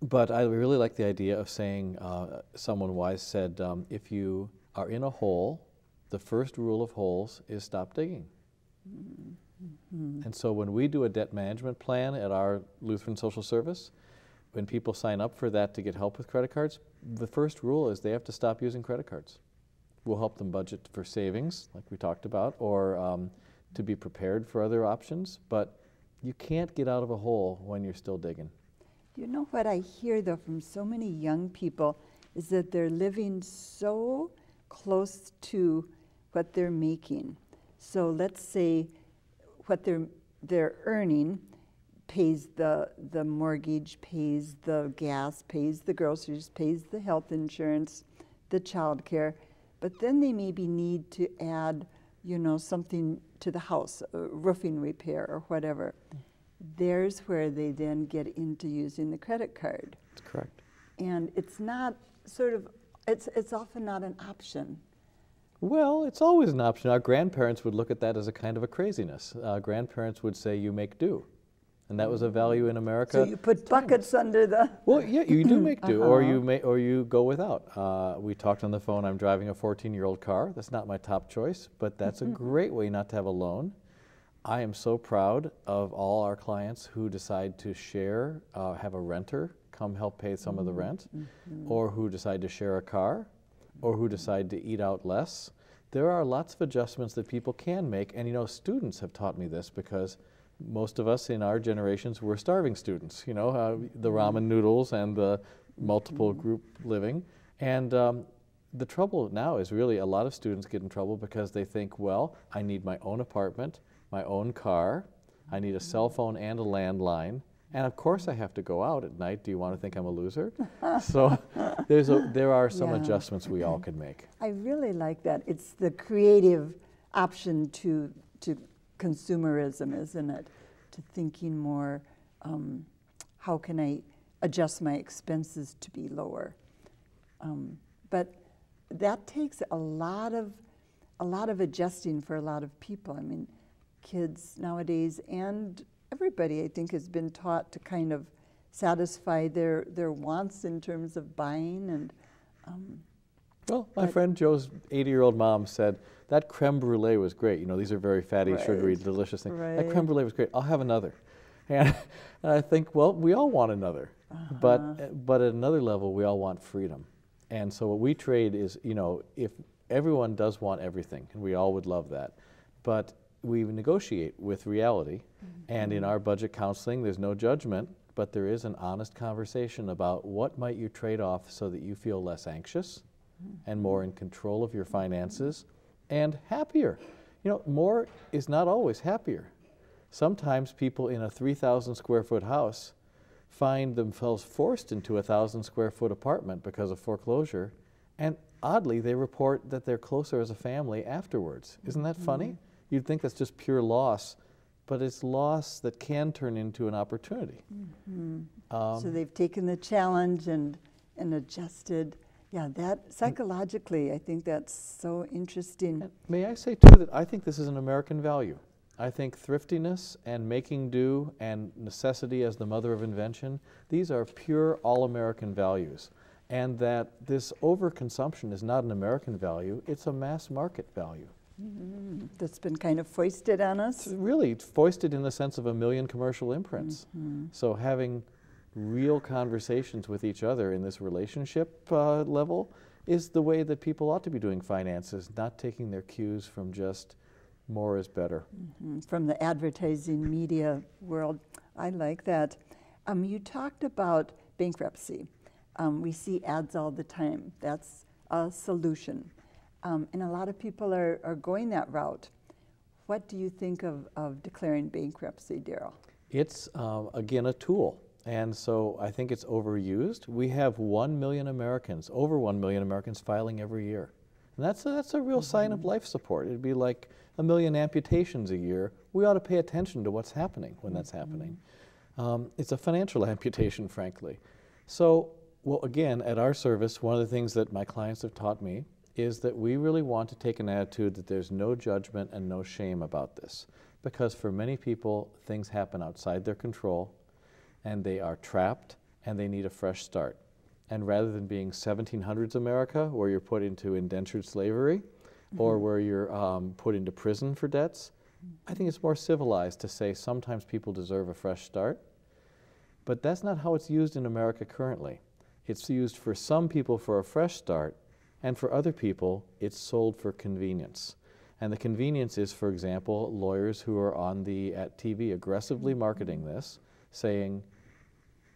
But I really like the idea of saying, someone wise said, if you are in a hole, the first rule of holes is stop digging. And so when we do a debt management plan at our Lutheran Social Service, when people sign up for that to get help with credit cards, the first rule is they have to stop using credit cards. We'll help them budget for savings, like we talked about, or to be prepared for other options, but you can't get out of a hole when you're still digging. You know what I hear, though, from so many young people is that they're living so close to what they're making. So let's say what they're earning pays the mortgage, pays the gas, pays the groceries, pays the health insurance, the child care, but then they maybe need to add, you know, something to the house, roofing repair or whatever. There's where they then get into using the credit card. That's correct. And it's not sort of, it's often not an option. Well, it's always an option. Our grandparents would look at that as a kind of a craziness. Grandparents would say, you make do. And that was a value in America. So you put buckets under the... Well, yeah, you do make do, or you go without. We talked on the phone, I'm driving a 14-year-old car. That's not my top choice, but that's a great way not to have a loan. I am so proud of all our clients who decide to share, have a renter come help pay some of the rent, or who decide to share a car, or who decide to eat out less. There are lots of adjustments that people can make, and you know, students have taught me this because most of us in our generations were starving students, you know, the ramen noodles and the multiple group living. And the trouble now is really a lot of students get in trouble because they think, well, I need my own apartment, my own car, I need a cell phone and a landline, and of course I have to go out at night. Do you want to think I'm a loser? So there are some adjustments we all can make. I really like that. It's the creative option to consumerism, isn't it? To thinking more, how can I adjust my expenses to be lower? But that takes a lot of adjusting for a lot of people. I mean, kids nowadays and everybody, I think, has been taught to kind of satisfy their wants in terms of buying and. Well, my friend Joe's 80-year-old mom said, that creme brulee was great. You know, these are very fatty, sugary, delicious things. Right. That creme brulee was great. I'll have another. And I think, well, we all want another. But at another level, we all want freedom. And so what we trade is, you know, if everyone does want everything, and we all would love that, but we negotiate with reality. And in our budget counseling, there's no judgment, but there is an honest conversation about what might you trade off so that you feel less anxious and more in control of your finances and happier. You know, more is not always happier. Sometimes people in a 3,000 square foot house find themselves forced into a 1,000 square foot apartment because of foreclosure, and oddly they report that they're closer as a family afterwards. Isn't that funny? You'd think that's just pure loss, but it's loss that can turn into an opportunity. So they've taken the challenge and adjusted. Yeah, that psychologically, I think that's so interesting. And may I say, too, that I think this is an American value. I think thriftiness and making do and necessity as the mother of invention, these are pure all-American values. And that this overconsumption is not an American value, it's a mass market value. That's been kind of foisted on us. It's really foisted in the sense of a million commercial imprints. So having real conversations with each other in this relationship level is the way that people ought to be doing finances, not taking their cues from just more is better. From the advertising media world. I like that. You talked about bankruptcy. We see ads all the time. That's a solution. And a lot of people are going that route. What do you think of declaring bankruptcy, Daryl? It's, again, a tool. And so I think it's overused. We have 1 million Americans, over 1 million Americans filing every year. And that's a real sign of life support. It'd be like 1 million amputations a year. We ought to pay attention to what's happening when that's happening. It's a financial amputation, frankly. So, well, again, at our service, one of the things that my clients have taught me is that we really want to take an attitude that there's no judgment and no shame about this. Because for many people, things happen outside their control, and they are trapped and they need a fresh start. And rather than being 1700s America, where you're put into indentured slavery, or where you're put into prison for debts, I think it's more civilized to say sometimes people deserve a fresh start. But that's not how it's used in America currently. It's used for some people for a fresh start, and for other people, it's sold for convenience. And the convenience is, for example, lawyers who are on at TV aggressively marketing this, saying,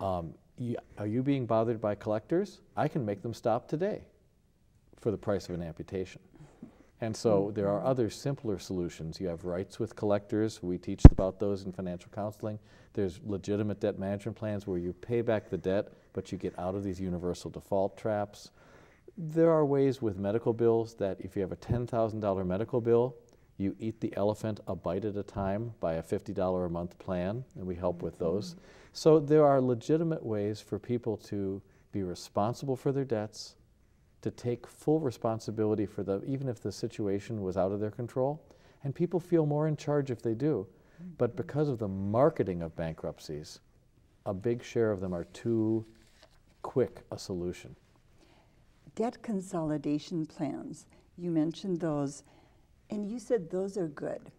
are you being bothered by collectors? I can make them stop today for the price of an amputation. And so there are other simpler solutions. You have rights with collectors. We teach about those in financial counseling. There's legitimate debt management plans where you pay back the debt, but you get out of these universal default traps. There are ways with medical bills that if you have a $10,000 medical bill, you eat the elephant a bite at a time by a $50 a month plan, and we help with those. So there are legitimate ways for people to be responsible for their debts, to take full responsibility for even if the situation was out of their control. And people feel more in charge if they do. But because of the marketing of bankruptcies, a big share of them are too quick a solution. Debt consolidation plans, you mentioned those, and you said those are good,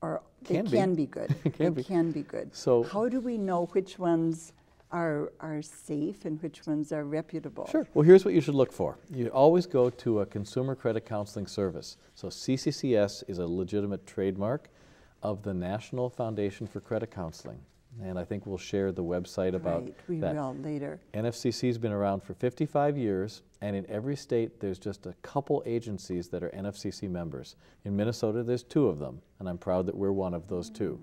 or they can be good. They can be good. So how do we know which ones are safe and which ones are reputable? Sure. Well, here's what you should look for. You always go to a consumer credit counseling service. So CCCS is a legitimate trademark of the National Foundation for Credit Counseling. And I think we'll share the website about that. We will later. NFCC's been around for 55 years, and in every state there's just a couple agencies that are NFCC members. In Minnesota there's 2 of them, and I'm proud that we're one of those 2.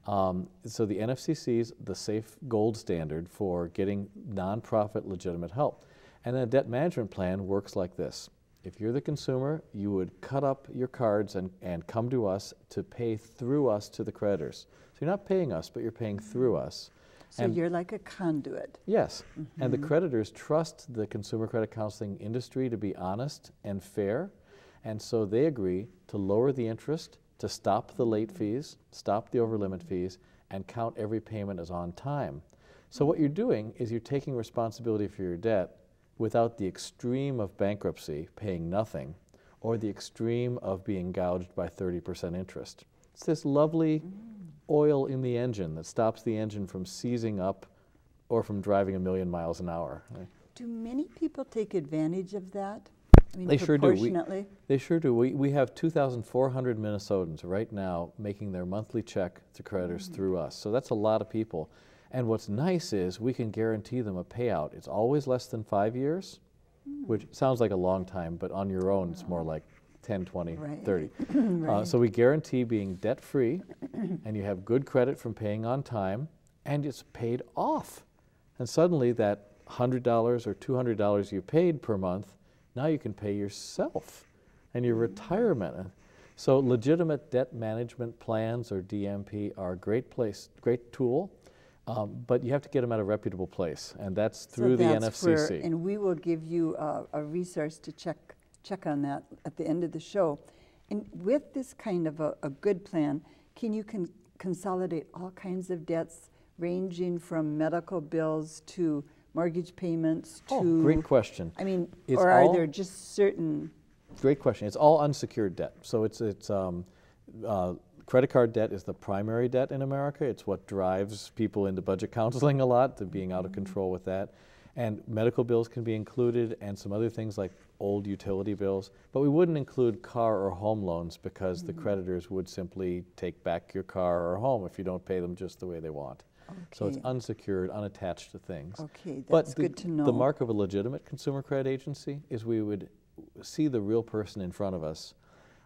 So the NFCC is the safe gold standard for getting nonprofit legitimate help. And a debt management plan works like this. If you're the consumer, you would cut up your cards and come to us to pay through us to the creditors. So you're not paying us, but you're paying through us. So you're like a conduit. Yes. And the creditors trust the consumer credit counseling industry to be honest and fair. And so they agree to lower the interest, to stop the late fees, stop the overlimit fees, and count every payment as on time. So what you're doing is you're taking responsibility for your debt without the extreme of bankruptcy, paying nothing, or the extreme of being gouged by 30% interest. It's this lovely oil in the engine that stops the engine from seizing up or from driving 1,000,000 miles an hour. Right? Do many people take advantage of that? I mean, they sure do. They sure do. We have 2,400 Minnesotans right now making their monthly check to creditors through us. So that's a lot of people. And what's nice is we can guarantee them a payout. It's always less than 5 years, which sounds like a long time, but on your own it's more like 10, 20, 30. So we guarantee being debt-free, and you have good credit from paying on time, and it's paid off. And suddenly that $100 or $200 you paid per month, now you can pay yourself and your retirement. So legitimate debt management plans, or DMP, are a great tool. But you have to get them at a reputable place, and that's through the NFCC. And we will give you a resource to check on that at the end of the show. And with this kind of a good plan, can you consolidate all kinds of debts, ranging from medical bills to mortgage payments to... Oh, great question. I mean, or are there just certain... Great question. It's all unsecured debt. So it's credit card debt is the primary debt in America. It's what drives people into budget counseling a lot, to being out of control with that. And medical bills can be included, and some other things like old utility bills. But we wouldn't include car or home loans, because the creditors would simply take back your car or home if you don't pay them just the way they want. Okay. So it's unsecured, unattached to things. Okay, that's good to know. The mark of a legitimate consumer credit agency is we would see the real person in front of us,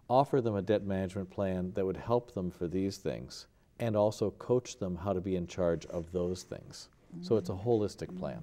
offer them a debt management plan that would help them for these things, and also coach them how to be in charge of those things. So it's a holistic plan.